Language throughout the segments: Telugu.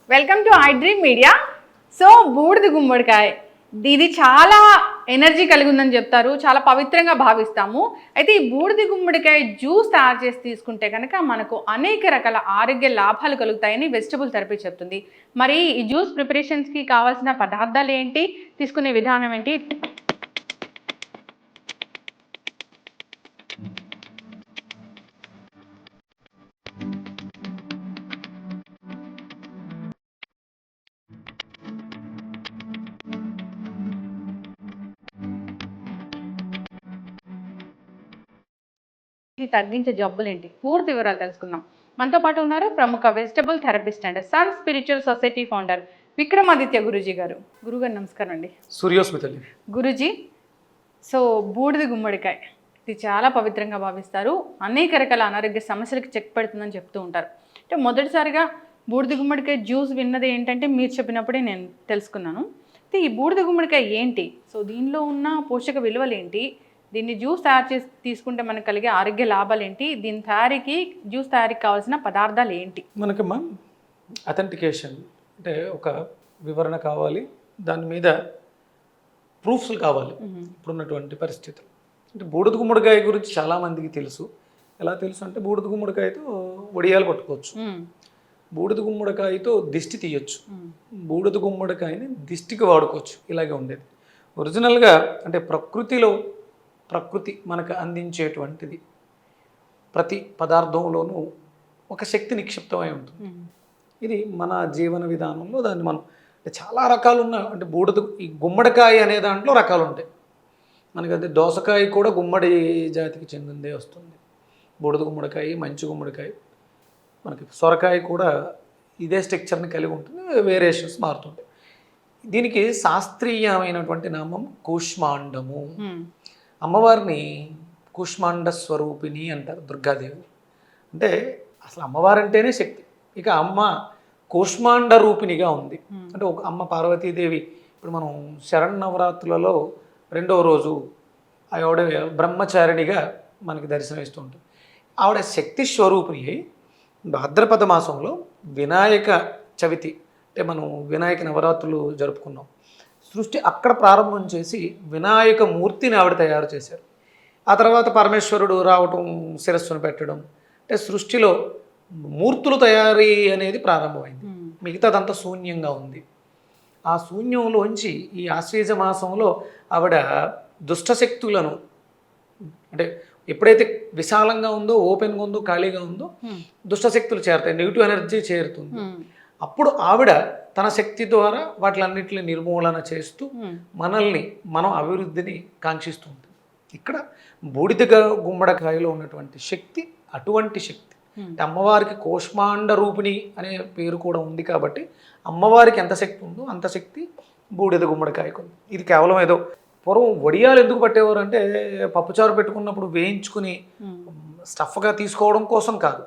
Welcome to I dream media. So బూడిద గుమ్మడికాయ ఇది చాలా ఎనర్జీ కలిగి ఉందని చెప్తారు, చాలా పవిత్రంగా భావిస్తాము. అయితే ఈ బూడిద గుమ్మడికాయ జ్యూస్ తయారు చేసి తీసుకుంటే కనుక మనకు అనేక రకాల ఆరోగ్య లాభాలు కలుగుతాయని వెజిటబుల్ థెరపీ చెప్తుంది. మరి ఈ జ్యూస్ ప్రిపరేషన్స్కి కావాల్సిన పదార్థాలు ఏంటి, తీసుకునే విధానం ఏంటి? తగ్గించే జబ్బులేంటి, పూర్తి వివరాలు తెలుసుకుందాం. మనతో పాటు ఉన్నారు ప్రముఖ vegetable therapist and sun spiritual society founder Vikramaditya Guruji గారు. గురుగారు నమస్కారం అండి. సూర్యోస్మితల్లి. గురూజీ, సో బూడిద గుమ్మడికాయ ఇది చాలా పవిత్రంగా భావిస్తారు, అనేక రకాల అనారోగ్య సమస్యలకు చెక్ పెడుతుందని చెప్తూ ఉంటారు. అంటే మొదటిసారిగా బూడిద గుమ్మడికాయ జ్యూస్ విన్నది ఏంటంటే మీరు చెప్పినప్పుడే నేను తెలుసుకున్నాను. అయితే ఈ బూడిద గుమ్మడికాయ ఏంటి, సో దీనిలో ఉన్న పోషక విలువలు ఏంటి, దీన్ని జ్యూస్ తయారు చేసి తీసుకుంటే మనకు కలిగే ఆరోగ్య లాభాలు ఏంటి, దీని తయారీకి జ్యూస్ తయారీకి కావాల్సిన పదార్థాలు ఏంటి? మనకమ్మా అథెంటికేషన్ అంటే ఒక వివరణ కావాలి, దాని మీద ప్రూఫ్స్ కావాలి. ఇప్పుడున్నటువంటి పరిస్థితులు అంటే బూడిద గుమ్మడికాయ గురించి చాలామందికి తెలుసు. ఎలా తెలుసు అంటే బూడిద గుమ్మడికాయతో వడియాలు పట్టుకోవచ్చు, బూడిద గుమ్మడికాయతో దిష్టి తీయొచ్చు, బూడిద గుమ్మడికాయని దిష్టికి వాడుకోవచ్చు. ఇలాగే ఉండేది ఒరిజినల్గా. అంటే ప్రకృతి మనకు అందించేటువంటిది ప్రతి పదార్థంలోనూ ఒక శక్తి నిక్షిప్తమై ఉంటుంది. ఇది మన జీవన విధానంలో దాన్ని మనం చాలా రకాలు ఉన్నాయి. అంటే ఈ గుమ్మడికాయ అనే దాంట్లో రకాలు ఉంటాయి మనకి. అదే దోసకాయ కూడా గుమ్మడి జాతికి చెందిందే వస్తుంది. బూడిద గుమ్మడికాయ, మంచి గుమ్మడికాయ, మనకి సొరకాయ కూడా ఇదే స్ట్రక్చర్ని కలిగి ఉంటుంది, వేరియేషన్స్ మారుతుంటాయి. దీనికి శాస్త్రీయమైనటువంటి నామం కూష్మాండము. అమ్మవారిని కూష్మాండ స్వరూపిణి అంటారు, దుర్గాదేవి. అంటే అసలు అమ్మవారు అంటేనే శక్తి. ఇక అమ్మ కూష్మాండ రూపిణిగా ఉంది. అంటే ఒక అమ్మ పార్వతీదేవి ఇప్పుడు మనం శరన్నవరాత్రులలో 2వ రోజు ఆవిడ బ్రహ్మచారిణిగా మనకి దర్శనమిస్తూ ఉంటుంది. ఆవిడ శక్తి స్వరూపిణి అయి భాద్రపద మాసంలో వినాయక చవితి అంటే మనం వినాయక నవరాత్రులు జరుపుకున్నాం. సృష్టి అక్కడ ప్రారంభం చేసి వినాయక మూర్తిని ఆవిడ తయారు చేశారు. ఆ తర్వాత పరమేశ్వరుడు రావటం, శిరస్సును పెట్టడం, అంటే సృష్టిలో మూర్తులు తయారీ అనేది ప్రారంభమైంది. మిగతాదంతా శూన్యంగా ఉంది. ఆ శూన్యంలోంచి ఈ ఆశ్వీజ మాసంలో ఆవిడ దుష్టశక్తులను, అంటే ఎప్పుడైతే విశాలంగా ఉందో, ఓపెన్గా ఉందో, ఖాళీగా ఉందో దుష్టశక్తులు చేరుతాయి, నెగిటివ్ ఎనర్జీ చేరుతుంది. అప్పుడు ఆవిడ తన శక్తి ద్వారా వాటిలన్నింటినీ నిర్మూలన చేస్తూ మనం అభివృద్ధిని కాంక్షిస్తూ ఉంటుంది. ఇక్కడ బూడిద గుమ్మడికాయలో ఉన్నటువంటి శక్తి అటువంటి శక్తి. అంటే అమ్మవారికి కూష్మాండ రూపిణి అనే పేరు కూడా ఉంది కాబట్టి అమ్మవారికి ఎంత శక్తి ఉందో అంత శక్తి బూడిద గుమ్మడికాయకు ఉంది. ఇది కేవలం ఏదో పూర్వం వడియాలు ఎందుకు పట్టేవారు అంటే పప్పుచారు పెట్టుకున్నప్పుడు వేయించుకుని స్టఫ్గా తీసుకోవడం కోసం కాదు.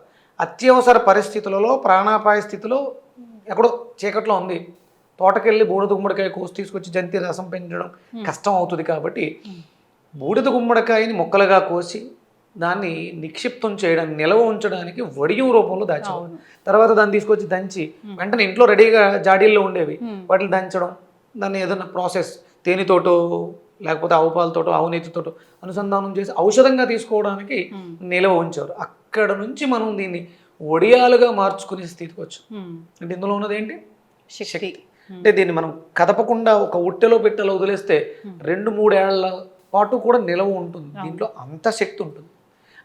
అత్యవసర పరిస్థితులలో, ప్రాణాపాయ స్థితిలో ఎక్కడో చీకట్లో ఉంది, తోటకెళ్ళి బూడిద గుమ్మడికాయ కోసి తీసుకొచ్చి జంతి రసం పెంచడం కష్టం అవుతుంది కాబట్టి బూడిద గుమ్మడికాయని ముక్కలుగా కోసి దాన్ని నిక్షిప్తం చేయడానికి, నిల్వ ఉంచడానికి వడియం రూపంలో దాచేవారు. తర్వాత దాన్ని తీసుకొచ్చి దంచి వెంటనే ఇంట్లో రెడీగా జాడీల్లో ఉండేవి, వాటిని దంచడం, దాన్ని ఏదైనా ప్రాసెస్ తేనెతోటో లేకపోతే ఆవు పాలతోటో ఆవు నెయ్యితోటో అనుసంధానం చేసి ఔషధంగా తీసుకోవడానికి నిల్వ ఉంచారు. అక్కడ నుంచి మనం దీన్ని వడియాలుగా మార్చుకునే స్థితికి వచ్చు. అంటే ఇందులో ఉన్నది ఏంటి? శక్తి. అంటే దీన్ని మనం కదపకుండా ఒక ఉట్టెలో పెట్టెలో వదిలేస్తే 2-3 ఏళ్ల పాటు కూడా నిలవ ఉంటుంది. దీంట్లో అంత శక్తి ఉంటుంది.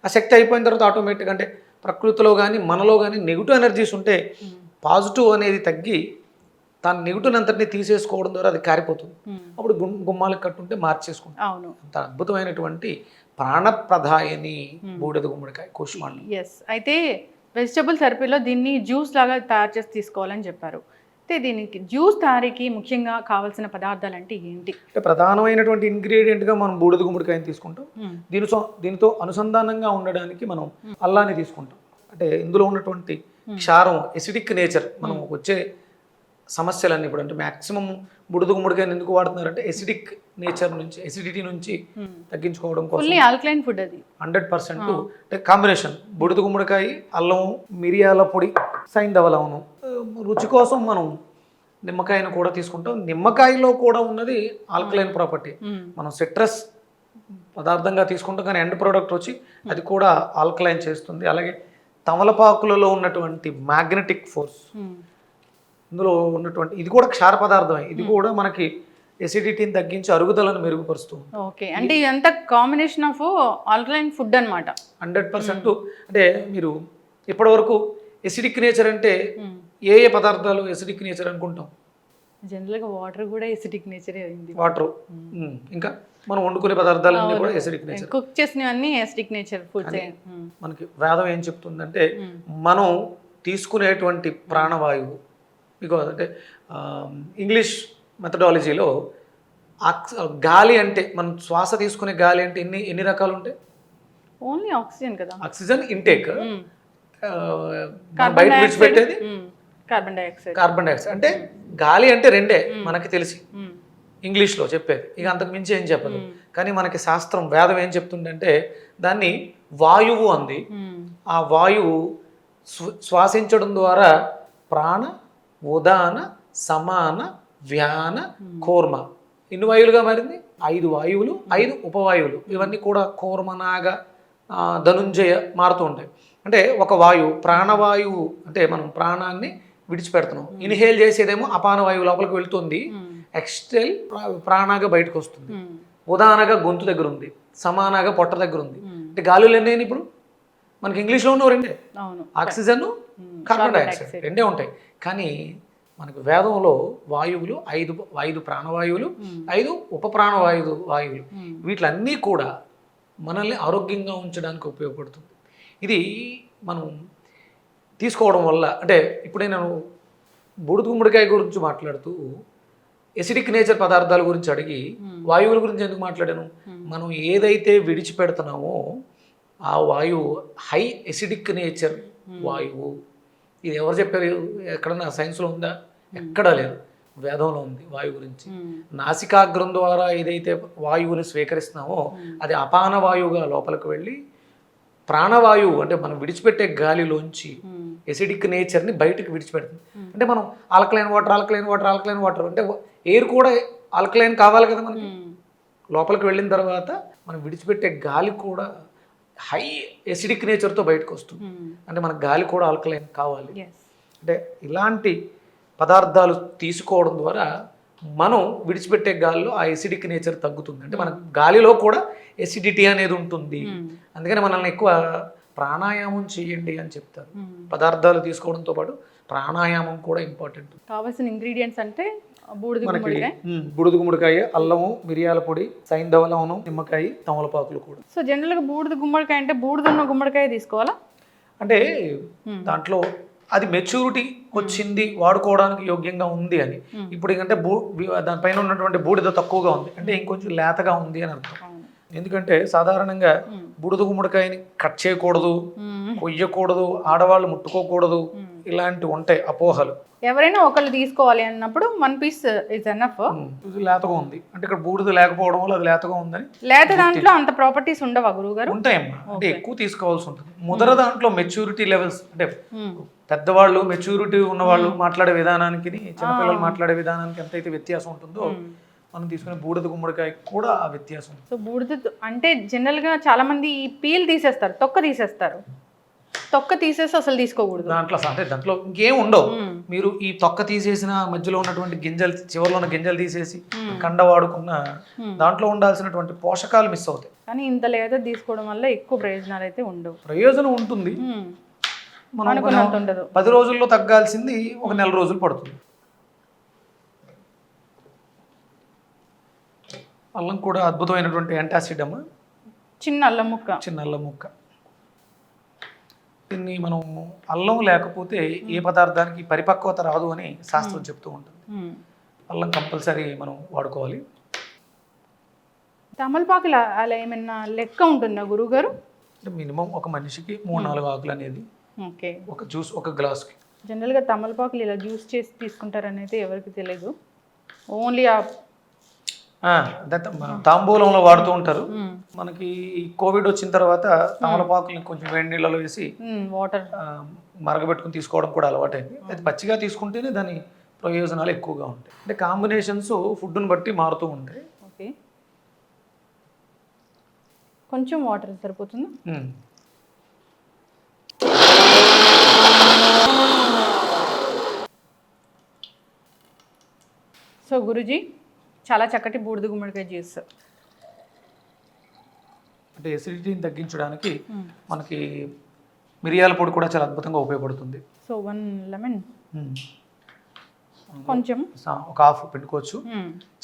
ఆ శక్తి అయిపోయిన తర్వాత ఆటోమేటిక్గా అంటే ప్రకృతిలో కానీ మనలో కానీ నెగిటివ్ ఎనర్జీస్ ఉంటే పాజిటివ్ అనేది తగ్గి తన నెగిటివ్ అంతటిని తీసేసుకోవడం ద్వారా అది కారిపోతుంది. అప్పుడు గుమ్మాలకు కట్టుంటే మార్చేసుకుంటాం. అంత అద్భుతమైనటువంటి ప్రాణప్రదాయని బూడిద గుమ్మడికాయ కూష్మాండం. అయితే వెజిటబుల్ థెరపీలో దీన్ని జ్యూస్ లాగా తయారు చేసి తీసుకోవాలని చెప్పారు. అయితే దీనికి జ్యూస్ తయారీకి ముఖ్యంగా కావాల్సిన పదార్థాలు అంటే ఏంటి? అంటే ప్రధానమైనటువంటి ఇంగ్రీడియంట్గా మనం బూడిద గుమ్మడికాయని తీసుకుంటాం. దీనితో అనుసంధానంగా ఉండడానికి మనం అల్లాన్ని తీసుకుంటాం. అంటే ఇందులో ఉన్నటువంటి క్షారం, ఎసిడిక్ నేచర్ మనం వచ్చే సమస్యలన్నీ ఇప్పుడు అంటే మ్యాక్సిమం బుడద గుమ్మడికాయని ఎందుకు వాడుతున్నారంటే ఎసిడిక్ నేచర్ నుంచి ఎసిడిటీ నుంచి తగ్గించుకోవడం కోసం ఫుల్లీ ఆల్కలైన్ ఫుడ్ అది 100% అంటే కాంబినేషన్ బుడద గుమ్మడికాయ అల్లం మిరియాల పొడి సైంధవ లవణం రుచి కోసం మనం నిమ్మకాయను కూడా తీసుకుంటాం. నిమ్మకాయలో కూడా ఉన్నది ఆల్కలైన్ ప్రాపర్టీ. మనం సిట్రస్ పదార్థంగా తీసుకుంటాం కానీ ఎండ్ ప్రోడక్ట్ వచ్చి అది కూడా ఆల్కలైన్ చేస్తుంది. అలాగే తమలపాకులలో ఉన్నటువంటి మ్యాగ్నెటిక్ ఫోర్స్, ఇందులో ఉన్నటువంటి ఇది కూడా క్షార పదార్థమే, ఇది కూడా మనకి ఎసిడిటీని తగ్గించి అరుగుదలను మెరుగుపరుస్తుంది. ఓకే, అంటే ఇదంతా కాంబినేషన్ ఆఫ్ ఆల్కలైన్ ఫుడ్ అనమాట. 100%. అంటే మీరు ఇప్పటివరకు ఎసిడిక్ నేచర్ అంటే ఏ పదార్థాలు ఎసిడిక్ నేచర్ అనుకుంటాం? జనరల్గా వాటర్ కూడా ఎసిడిక్ నేచరే అయింది. వాటర్, ఇంకా మనం వండుకునే పదార్థాలన్నీ కూడా ఎసిడిక్ నేచర్. కుక్ చేసినవన్నీ ఎసిడిక్ నేచర్ ఫుడ్స్. మనకి వేదం ఏం చెప్తుందంటే మనం తీసుకునేటువంటి ప్రాణవాయువు, బికాజ్ అంటే ఇంగ్లీష్ మెథడాలజీలో గాలి అంటే మనం శ్వాస తీసుకునే గాలి అంటే ఎన్ని రకాలు ఉంటాయి? ఓన్లీ ఆక్సిజన్ కదా. ఆక్సిజన్ ఇంటేక్, బయట విడిచిపెట్టేది కార్బన్ డైఆక్సైడ్. Carbon dioxide. అంటే గాలి అంటే రెండే మనకి తెలిసి ఇంగ్లీష్లో చెప్పేది, ఇక అంతకు మించి ఏం చెప్పదు. కానీ మనకి శాస్త్రం వేదం ఏం చెప్తుందంటే దాన్ని వాయువు అంది. ఆ వాయువు శ్వాసించడం ద్వారా ప్రాణ, ఉదాన, సమాన, వ్యాన, కూర్మ ఎన్ని వాయువులుగా మారింది? 5 వాయువులు, 5 ఉపవాయువులు. ఇవన్నీ కూడా కూర్మనాగ, ధనుంజయ మారుతూ ఉంటాయి. అంటే ఒక వాయువు ప్రాణవాయువు అంటే మనం ప్రాణాన్ని విడిచిపెడుతున్నాం. ఇన్హేల్ చేసేదేమో అపాన వాయువు లోపలికి వెళ్తుంది, ఎక్స్టెల్ ప్రాణాగా బయటకు వస్తుంది. ఉదానగా గొంతు దగ్గర ఉంది, సమానగా పొట్ట దగ్గర ఉంది. అంటే గాలులు ఎన్నైనా ఇప్పుడు మనకి ఇంగ్లీష్లో ఉన్న రెండే, ఆక్సిజన్, కార్బన్ డైఆక్సైడ్ రెండే ఉంటాయి. కానీ మనకు వేదంలో వాయువులు 5 ప్రాణవాయువులు, 5 ఉప వాయువులు. వీటిలన్నీ కూడా మనల్ని ఆరోగ్యంగా ఉంచడానికి ఉపయోగపడుతుంది. ఇది మనం తీసుకోవడం వల్ల అంటే ఇప్పుడే నేను బూడిద గుమ్మడికాయ గురించి మాట్లాడుతూ ఎసిడిక్ నేచర్ పదార్థాల గురించి అడిగి వాయువుల గురించి ఎందుకు మాట్లాడాను? మనం ఏదైతే విడిచిపెడుతున్నామో ఆ వాయువు హై ఎసిడిక్ నేచర్ వాయువు. ఇది ఎవరు చెప్పారు? ఎక్కడన్నా సైన్స్లో ఉందా? ఎక్కడా లేదు, వేదంలో ఉంది వాయువు గురించి. నాసికాగ్రం ద్వారా ఏదైతే వాయువుని స్వీకరిస్తున్నామో అది అపాన వాయువుగా లోపలికి వెళ్ళి ప్రాణవాయువు అంటే మనం విడిచిపెట్టే గాలిలోంచి ఎసిడిక్ నేచర్ని బయటకు విడిచిపెడుతుంది. అంటే మనం ఆల్కలైన్ వాటర్ అంటే ఎయిర్ కూడా ఆల్కలైన్ కావాలి కదా మనకి. లోపలికి వెళ్ళిన తర్వాత మనం విడిచిపెట్టే గాలి కూడా హై ఎసిడిక్ నేచర్తో బయటకు వస్తుంది. అంటే మనకు గాలి కూడా ఆల్కలైన్ కావాలి. అంటే ఇలాంటి పదార్థాలు తీసుకోవడం ద్వారా మనం విడిచిపెట్టే గాలిలో ఆ ఎసిడిక్ నేచర్ తగ్గుతుంది. అంటే మన గాలిలో కూడా ఎసిడిటీ అనేది ఉంటుంది. అందుకని మనల్ని ఎక్కువ ప్రాణాయామం చేయండి అని చెప్తారు. పదార్థాలు తీసుకోవడంతో పాటు ప్రాణాయామం కూడా ఇంపార్టెంట్. కావాల్సిన ఇంగ్రీడియంట్స్ అంటే బూడిద గుమ్మడికాయ, అల్లము, మిరియాల పొడి, సైంధవ లవణం, నిమ్మకాయ, తమలపాకులు కూడా. సో జనరల్గా బూడిద గుమ్మడికాయ అంటే బూడిదన్న గుమ్మడికాయ తీసుకోవాలా? అంటే దాంట్లో అది మెచ్యూరిటీ వచ్చింది, వాడుకోవడానికి యోగ్యంగా ఉంది అని. ఇప్పుడు ఏంటంటే దానిపైన ఉన్నటువంటి బూడిద తక్కువగా ఉంది అంటే ఇంకొంచెం లేతగా ఉంది అని అర్థం. ఎందుకంటే సాధారణంగా బూడిద గుమ్మడికాయని కట్ చేయకూడదు, కొయ్యకూడదు, ఆడవాళ్ళు ముట్టుకోకూడదు, ఇలాంటివి ఉంటాయి అపోహలు. ఎవరైనా ఒకళ్ళు తీసుకోవాలి అన్నప్పుడు 1 పీస్ ఇస్ ఎనఫ్. లేతగా ఉంది అంటే ఇక్కడ బూడిద లేకపోవడం వల్ల అది లేతగా ఉందని. లేత దాంట్లో అంత ప్రాపర్టీస్ ఉండవా గురువు గారు? ఉంటాయమ్మా, అంటే ఎక్కువ తీసుకోవాల్సి ఉంటుంది. ముదర దాంట్లో మెచ్యూరిటీ లెవెల్స్ అంటే పెద్దవాళ్ళు మెచ్యూరిటీ ఉన్నవాళ్ళు మాట్లాడే విధానానికి చిన్నపిల్లలు మాట్లాడే విధానానికి ఎంతైతే వ్యత్యాసం ఉంటుందో మనం తీసుకునే బూడిద గుమ్మడికాయ కూడా ఆ వ్యత్యాసం. సో బూడిద అంటే జనరల్గా చాలా మంది ఈ పీల్ తీసేస్తారు, తొక్క తీసేస్తారు. తొక్క తీసేసి అసలు తీసుకోకూడదు దాంట్లో. అంటే దాంట్లో ఇంకేం ఉండవు. మీరు ఈ తొక్క తీసేసిన మధ్యలో ఉన్నటువంటి గింజలు, చివరిలో ఉన్న గింజలు తీసేసి కండ వాడుకున్న దాంట్లో ఉండాల్సినటువంటి పోషకాలు మిస్ అవుతాయి. కానీ ఇంత లేదా తీసుకోవడం వల్ల ఎక్కువ ప్రయోజనాలు అయితే ఉండవు. ప్రయోజనం ఉంటుంది, మనం 10 రోజుల్లో తగ్గాల్సింది 1 నెల రోజులు పడుతుంది. అల్లం కూడా అద్భుతమైనటువంటి యాంటాసిడ్ అమ్మ. చిన్న అల్లం ముక్క. దీన్ని మనం అల్లం లేకపోతే ఏ పదార్థానికి పరిపక్వత రాదు అని శాస్త్రం చెప్తూ ఉంటుంది. అల్లం కంపల్సరీ మనం వాడుకోవాలి. తమలపాకులు అలా ఏమైనా లెక్క ఉంటుందా గురువుగారు? అంటే మినిమం ఒక మనిషికి 3-4 ఆకులు అనేది ఒక జ్యూస్, ఒక గ్లాస్కి జనరల్గా తమలపాకులు ఇలా జ్యూస్ చేసి తీసుకుంటారని అయితే ఎవరికి తెలియదు. ఓన్లీ తాంబూలంలో వాడుతూ ఉంటారు. మనకి ఈ కోవిడ్ వచ్చిన తర్వాత తమలపాకుల్ని కొంచెం వేడి నీళ్ళలో వేసి వాటర్ మరగబెట్టుకుని తీసుకోవడం కూడా అలవాటైంది. అయితే పచ్చిగా తీసుకుంటేనే దాని ప్రయోజనాలు ఎక్కువగా ఉంటాయి. అంటే కాంబినేషన్స్ ఫుడ్ని బట్టి మారుతూ ఉంటాయి. ఓకే, కొంచెం వాటర్ సరిపోతుంది. సో గురుజీ, చాలా చక్కటి బూడిద గుమ్మడికాయ జ్యూస్. అంటే ఎసిడిటీని తగ్గించడానికి మనకి మిరియాల పొడి కూడా చాలా అద్భుతంగా ఉపయోగపడుతుంది. సో 1 లెమన్ కొంచెం ఒక హాఫ్ పెట్టుకోవచ్చు.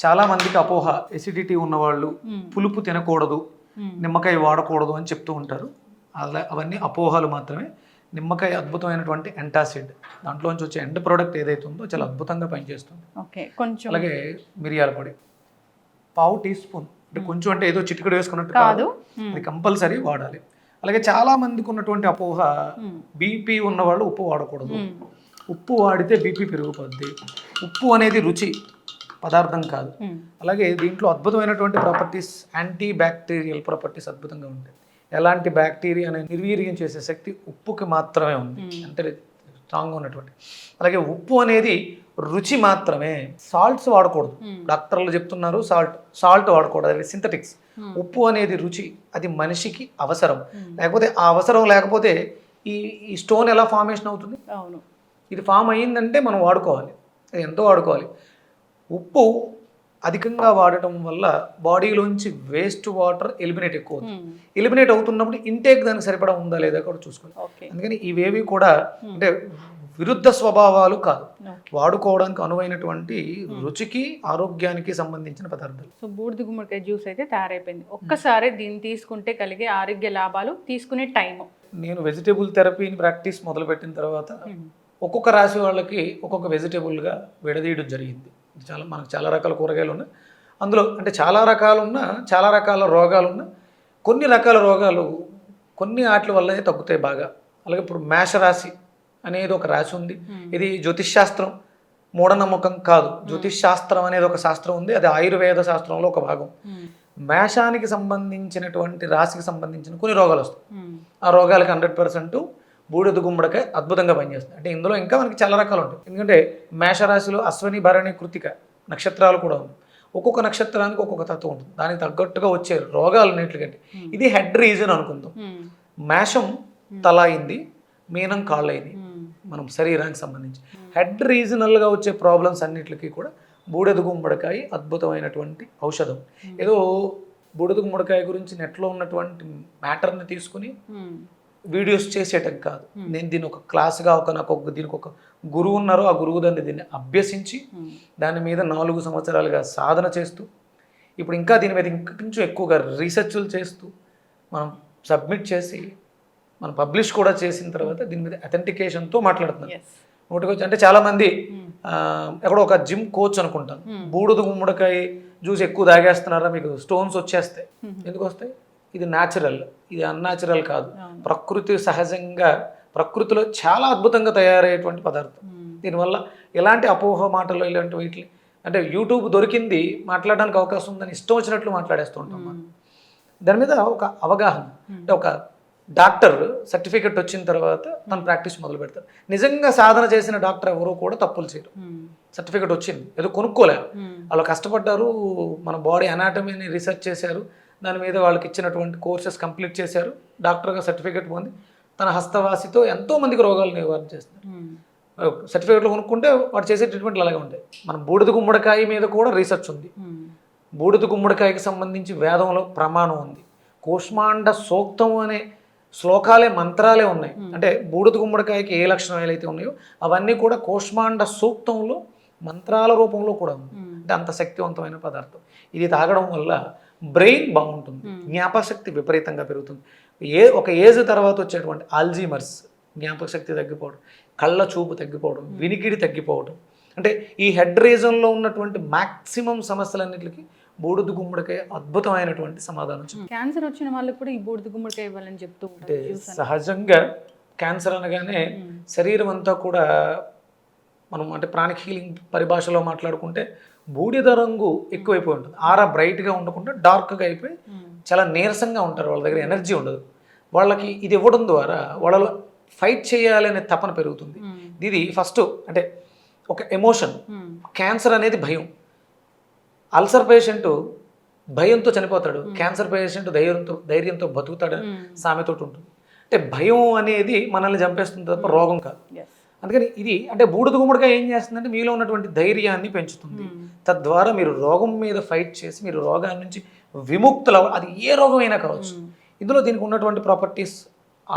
చాలా మందికి అపోహ, ఎసిడిటీ ఉన్నవాళ్ళు పులుపు తినకూడదు, నిమ్మకాయ వాడకూడదు అని చెప్తూ ఉంటారు. అవన్నీ అపోహలు మాత్రమే. నిమ్మకాయ అద్భుతమైనటువంటి యాంటాసిడ్, దాంట్లోంచి వచ్చే ఎండ్ ప్రోడక్ట్ ఏదైతే ఉందో చాలా అద్భుతంగా పనిచేస్తుంది. ఓకే, కొంచెం. అలాగే మిరియాల పొడి 1/2 టీ స్పూన్, అంటే కొంచెం అంటే ఏదో చిటికెడు వేసుకున్నట్టు కాదు, అది కంపల్సరీ వాడాలి. అలాగే చాలా మందికి ఉన్నటువంటి అపోహ, బీపీ ఉన్నవాళ్ళు ఉప్పు వాడకూడదు, ఉప్పు వాడితే బీపీ పెరిగిపోద్ది. ఉప్పు అనేది రుచి పదార్థం కాదు. అలాగే దీంట్లో అద్భుతమైనటువంటి ప్రాపర్టీస్, యాంటీ బ్యాక్టీరియల్ ప్రాపర్టీస్ అద్భుతంగా ఉంటాయి. ఎలాంటి బ్యాక్టీరియాని నిర్వీర్యం చేసే శక్తి ఉప్పుకి మాత్రమే ఉంది, అంటే స్ట్రాంగ్గా ఉన్నటువంటి. అలాగే ఉప్పు అనేది రుచి మాత్రమే, సాల్ట్స్ వాడకూడదు. డాక్టర్లు చెప్తున్నారు సాల్ట్ వాడకూడదు, అది సింథటిక్స్. ఉప్పు అనేది రుచి, అది మనిషికి అవసరం. లేకపోతే ఆ అవసరం లేకపోతే ఈ స్టోన్ ఎలా ఫార్మేషన్ అవుతుంది? అవును, ఇది ఫామ్ అయ్యిందంటే మనం వాడుకోవాలి, అది ఎంతో వాడుకోవాలి. ఉప్పు అధికంగా వాడటం వల్ల బాడీలోంచి వేస్ట్ వాటర్ ఎలిమినేట్ ఎక్కువ అవుతుంది. ఎలిమినేట్ అవుతున్నప్పుడు ఇంటేక్ దానికి సరిపడా ఉందా లేదా కూడా చూసుకోవాలి. అందుకని ఇవేవి కూడా అంటే విరుద్ధ స్వభావాలు కాదు, వాడుకోవడానికి అనువైనటువంటి రుచికి ఆరోగ్యానికి సంబంధించిన పదార్థాలు. సో బూడిద గుమ్మడికాయ జ్యూస్ అయితే తయారైపోయింది. ఒక్కసారి దీన్ని తీసుకుంటే కలిగే ఆరోగ్య లాభాలు, తీసుకునే టైము. నేను వెజిటేబుల్ థెరపీని ప్రాక్టీస్ మొదలుపెట్టిన తర్వాత ఒక్కొక్క రాశి వాళ్ళకి ఒక్కొక్క వెజిటేబుల్గా విడదీయడం జరిగింది. మనకు చాలా రకాల కూరగాయలు ఉన్నాయి, అందులో అంటే చాలా రకాల రోగాలు ఉన్న, కొన్ని రకాల రోగాలు కొన్ని వాటి వల్లనే తగ్గుతాయి బాగా. అలాగే ఇప్పుడు మేషరాశి అనేది ఒక రాశి ఉంది. ఇది జ్యోతిష్ శాస్త్రం, మూఢనమ్మకం కాదు. జ్యోతిష్ శాస్త్రం అనేది ఒక శాస్త్రం ఉంది, అది ఆయుర్వేద శాస్త్రంలో ఒక భాగం. మేషానికి సంబంధించినటువంటి రాశికి సంబంధించిన కొన్ని రోగాలు వస్తాయి. ఆ రోగాలకి 100% బూడిద గుమ్మడికాయ అద్భుతంగా పనిచేస్తుంది. అంటే ఇందులో ఇంకా మనకి చాలా రకాలు ఉంటాయి. ఎందుకంటే మేషరాశిలో అశ్విని, భరణి, కృతిక నక్షత్రాలు కూడా ఉన్నాయి. ఒక్కొక్క నక్షత్రానికి ఒక్కొక్క తత్వం ఉంటుంది, దానికి తగ్గట్టుగా వచ్చే రోగాలు అన్నింటికంటే ఇది హెడ్ రీజన్ అనుకుందాం. మేషం తల అయింది, మీనం కాళ్ళు అయింది, మనం శరీరానికి సంబంధించి హెడ్ రీజనల్గా వచ్చే ప్రాబ్లమ్స్ అన్నిటికీ కూడా బూడిద గుమ్మడికాయ అద్భుతమైనటువంటి ఔషధం. ఏదో బూడిద గుమ్మడికాయ గురించి నెట్లో ఉన్నటువంటి మ్యాటర్ని తీసుకుని వీడియోస్ చేసేయటం కాదు. నేను దీన్ని ఒక క్లాస్గా దీనికి ఒక గురువు ఉన్నారు, ఆ గురువు దీన్ని అభ్యసించి దాని మీద 4 సంవత్సరాలుగా సాధన చేస్తూ, ఇప్పుడు ఇంకా దీని మీద ఇంకొంచెం ఎక్కువగా రీసెర్చ్లు చేస్తూ మనం సబ్మిట్ చేసి మనం పబ్లిష్ కూడా చేసిన తర్వాత దీని మీద అథెంటికేషన్తో మాట్లాడుతున్నాం. నోటికొచ్చి అంటే చాలామంది ఎక్కడో ఒక జిమ్ కోచ్ అనుకుంటాను, బూడిద గుమ్మడికాయ జ్యూస్ ఎక్కువ తాగేస్తున్నారా మీకు స్టోన్స్ వచ్చేస్తాయి. ఎందుకు వస్తాయి? ఇది న్యాచురల్, ఇది అన్యాచురల్ కాదు. ప్రకృతి సహజంగా ప్రకృతిలో చాలా అద్భుతంగా తయారయ్యేటువంటి పదార్థం. దీనివల్ల ఎలాంటి అపోహ మాటలు ఇలాంటి వీటి అంటే యూట్యూబ్ దొరికింది మాట్లాడడానికి అవకాశం ఉందని ఇష్టం వచ్చినట్లు మాట్లాడేస్తూ ఉంటాం. దాని మీద ఒక అవగాహన, అంటే ఒక డాక్టర్ సర్టిఫికెట్ వచ్చిన తర్వాత తను ప్రాక్టీస్ మొదలు పెడతారు. నిజంగా సాధన చేసిన డాక్టర్ ఎవరో కూడా తప్పులు చేయరు. సర్టిఫికెట్ వచ్చింది, ఏదో కొనుక్కోలేరు, వాళ్ళు కష్టపడ్డారు, మన బాడీ అనాటమీని రీసెర్చ్ చేశారు, దాని మీద వాళ్ళకి ఇచ్చినటువంటి కోర్సెస్ కంప్లీట్ చేశారు, డాక్టర్గా సర్టిఫికేట్ పొంది తన హస్తవాసితో ఎంతోమందికి రోగాలు నివారణ చేస్తారు. సర్టిఫికేట్లు కొనుక్కుంటే వాడు చేసే ట్రీట్మెంట్లు అలాగే ఉంటాయి. మన బూడిద గుమ్మడికాయ మీద కూడా రీసెర్చ్ ఉంది. బూడిద గుమ్మడికాయకి సంబంధించి వేదంలో ప్రమాణం ఉంది. కూష్మాండ సూక్తం అనే శ్లోకాలే మంత్రాలే ఉన్నాయి. అంటే బూడిద గుమ్మడికాయకి ఏ లక్షణాలు అయితే ఉన్నాయో అవన్నీ కూడా కూష్మాండ సూక్తంలో మంత్రాల రూపంలో కూడా ఉంది. అంటే అంత శక్తివంతమైన పదార్థం. ఇది తాగడం వల్ల బ్రెయిన్ బాగుంటుంది, జ్ఞాపకశక్తి విపరీతంగా పెరుగుతుంది. ఒక ఏజ్ తర్వాత వచ్చేటువంటి ఆల్జీమర్స్, జ్ఞాపకశక్తి తగ్గిపోవడం, కళ్ళ చూపు తగ్గిపోవడం, వినికిడి తగ్గిపోవడం, అంటే ఈ హెడ్ రీజన్లో ఉన్నటువంటి మ్యాక్సిమం సమస్యలన్నిటికీ బూడిద గుమ్మడికాయ అద్భుతమైనటువంటి సమాధానం. క్యాన్సర్ వచ్చిన వాళ్ళకి కూడా ఈ బూడిద గుమ్మడికాయ ఇవ్వాలని చెప్తూ అంటే సహజంగా క్యాన్సర్ అనగానే శరీరం అంతా కూడా మనం అంటే ప్రాణిక్ హీలింగ్ పరిభాషలో మాట్లాడుకుంటే బూడిద రంగు ఎక్కువైపోయి ఉంటుంది. ఆరా బ్రైట్గా ఉండకుండా డార్క్గా అయిపోయి చాలా నీరసంగా ఉంటారు, వాళ్ళ దగ్గర ఎనర్జీ ఉండదు. వాళ్ళకి ఇది ఇవ్వడం ద్వారా వాళ్ళలో ఫైట్ చేయాలనే తపన పెరుగుతుంది. ఇది ఫస్ట్ అంటే ఒక ఎమోషన్. క్యాన్సర్ అనేది భయం. అల్సర్ పేషెంట్ భయంతో చనిపోతాడు, క్యాన్సర్ పేషెంట్ ధైర్యంతో బతుకుతాడని సామెతోటి ఉంటుంది. అంటే భయం అనేది మనల్ని చంపేస్తుంది తప్ప రోగం కాదు. అందుకని ఇది అంటే బూడిద గుమ్మడికాయ ఏం చేస్తుందంటే మీలో ఉన్నటువంటి ధైర్యాన్ని పెంచుతుంది. తద్వారా మీరు రోగం మీద ఫైట్ చేసి మీరు రోగాల నుంచి విముక్తులు అది ఏ రోగమైనా కావచ్చు. ఇందులో దీనికి ఉన్నటువంటి ప్రాపర్టీస్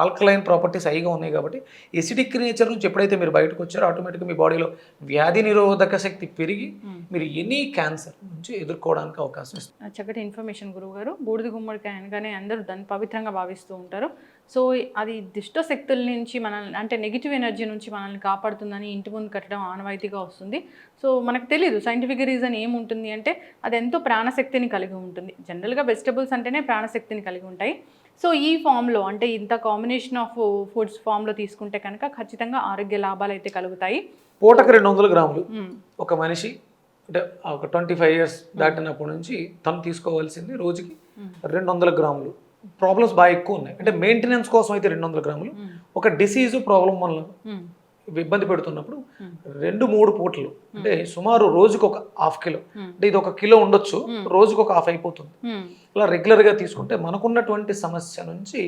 ఆల్కలైన్ ప్రాపర్టీస్ హైగా ఉన్నాయి కాబట్టి ఎసిడిక్ నేచర్ నుంచి ఎప్పుడైతే మీరు బయటకు వచ్చారో ఆటోమేటిక్గా మీ బాడీలో వ్యాధి నిరోధక శక్తి పెరిగి మీరు ఎనీ క్యాన్సర్ నుంచి ఎదుర్కోవడానికి అవకాశం ఇస్తుంది. చక్కటి ఇన్ఫర్మేషన్ గురువు గారు. బూడిద గుమ్మడికాయ అనగానే అందరూ దాన్ని పవిత్రంగా భావిస్తూ ఉంటారు. సో అది దుష్ట శక్తుల నుంచి మనల్ని అంటే నెగిటివ్ ఎనర్జీ నుంచి మనల్ని కాపాడుతుందని ఇంటి ముందు కట్టడం ఆనవాయితీగా వస్తుంది. సో మనకు తెలియదు సైంటిఫిక్ రీజన్ ఏముంటుంది అంటే అది ఎంతో ప్రాణశక్తిని కలిగి ఉంటుంది. జనరల్గా వెజిటబుల్స్ అంటేనే ప్రాణశక్తిని కలిగి ఉంటాయి. సో ఈ ఫామ్లో అంటే ఇంత కాంబినేషన్ ఆఫ్ ఫుడ్స్ ఫామ్లో తీసుకుంటే కనుక ఖచ్చితంగా ఆరోగ్య లాభాలు అయితే కలుగుతాయి. పూటకు 200 గ్రాములు ఒక మనిషి అంటే ఒక 25 years దాటినప్పటి నుంచి తను తీసుకోవాల్సింది రోజుకి 200 గ్రాములు. ప్రాబ్లమ్స్ బాగా ఎక్కువ ఉన్నాయి అంటే మెయింటెనెన్స్ కోసం అయితే 200 గ్రాములు. ఒక డిసీజు ప్రాబ్లం వల్ల ఇబ్బంది పెడుతున్నప్పుడు 2-3 పూటలు అంటే సుమారు రోజుకు ఒక 1/2 కిలో అంటే ఇది 1 కిలో ఉండొచ్చు, రోజుకు ఒక 1/2 అయిపోతుంది. ఇలా రెగ్యులర్గా తీసుకుంటే మనకున్నటువంటి సమస్య నుంచి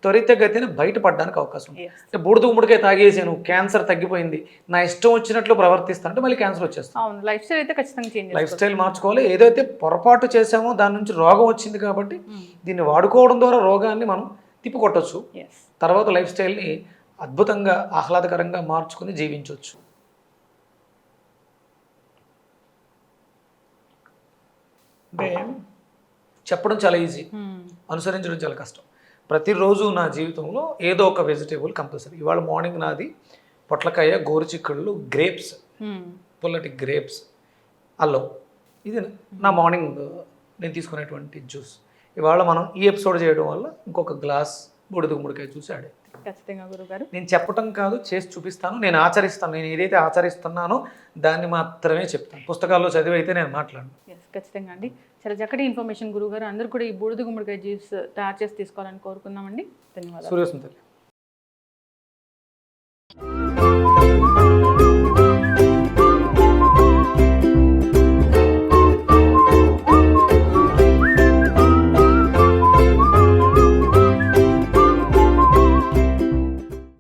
త్వరితగతిన బయటపడడానికి అవకాశం ఉంది. అంటే బూడిద గుమ్మడికాయ తాగేసాను క్యాన్సర్ తగ్గిపోయింది నా ఇష్టం వచ్చినట్లు ప్రవర్తిస్తా అంటే మళ్ళీ క్యాన్సర్ వచ్చేస్తుంది. లైఫ్ స్టైల్ అయితే ఖచ్చితంగా చేంజ్ లైఫ్ స్టైల్ మార్చుకోవాలి. ఏదైతే పొరపాటు చేసామో దాని నుంచి రోగం వచ్చింది కాబట్టి దీన్ని వాడుకోవడం ద్వారా రోగాన్ని మనం తిప్పికొట్టచ్చు. తర్వాత లైఫ్ స్టైల్ని అద్భుతంగా ఆహ్లాదకరంగా మార్చుకుని జీవించవచ్చు. అంటే చెప్పడం చాలా ఈజీ, అనుసరించడం చాలా కష్టం. ప్రతిరోజు నా జీవితంలో ఏదో ఒక వెజిటేబుల్ కంపల్సరీ. ఇవాళ మార్నింగ్ నాది పొట్లకాయ, గోరుచిక్కుళ్ళు, గ్రేప్స్, పుల్లటి గ్రేప్స్, అల్లం. ఇది నా మార్నింగ్ నేను తీసుకునేటువంటి జ్యూస్. ఇవాళ మనం ఈ ఎపిసోడ్ చేయడం వల్ల ఇంకొక గ్లాస్ బూడిద గుమ్మడికాయ జ్యూస్ యాడ్. ఖచ్చితంగా గురుగారు. నేను చెప్పటం కాదు, చేసి చూపిస్తాను. నేను ఆచరిస్తాను. నేను ఏదైతే ఆచరిస్తున్నానో దాన్ని మాత్రమే చెప్తాను. పుస్తకాల్లో చదివి అయితే నేను మాట్లాడను. ఖచ్చితంగా అండి. చాలా చక్కటి ఇన్ఫర్మేషన్ గురుగారు. అందరూ కూడా ఈ బూడిద గుమ్మడికాయ జ్యూస్ తయారు చేసి తీసుకోవాలని కోరుకుందామండి. ధన్యవాదాలు. సూర్యసుందరి.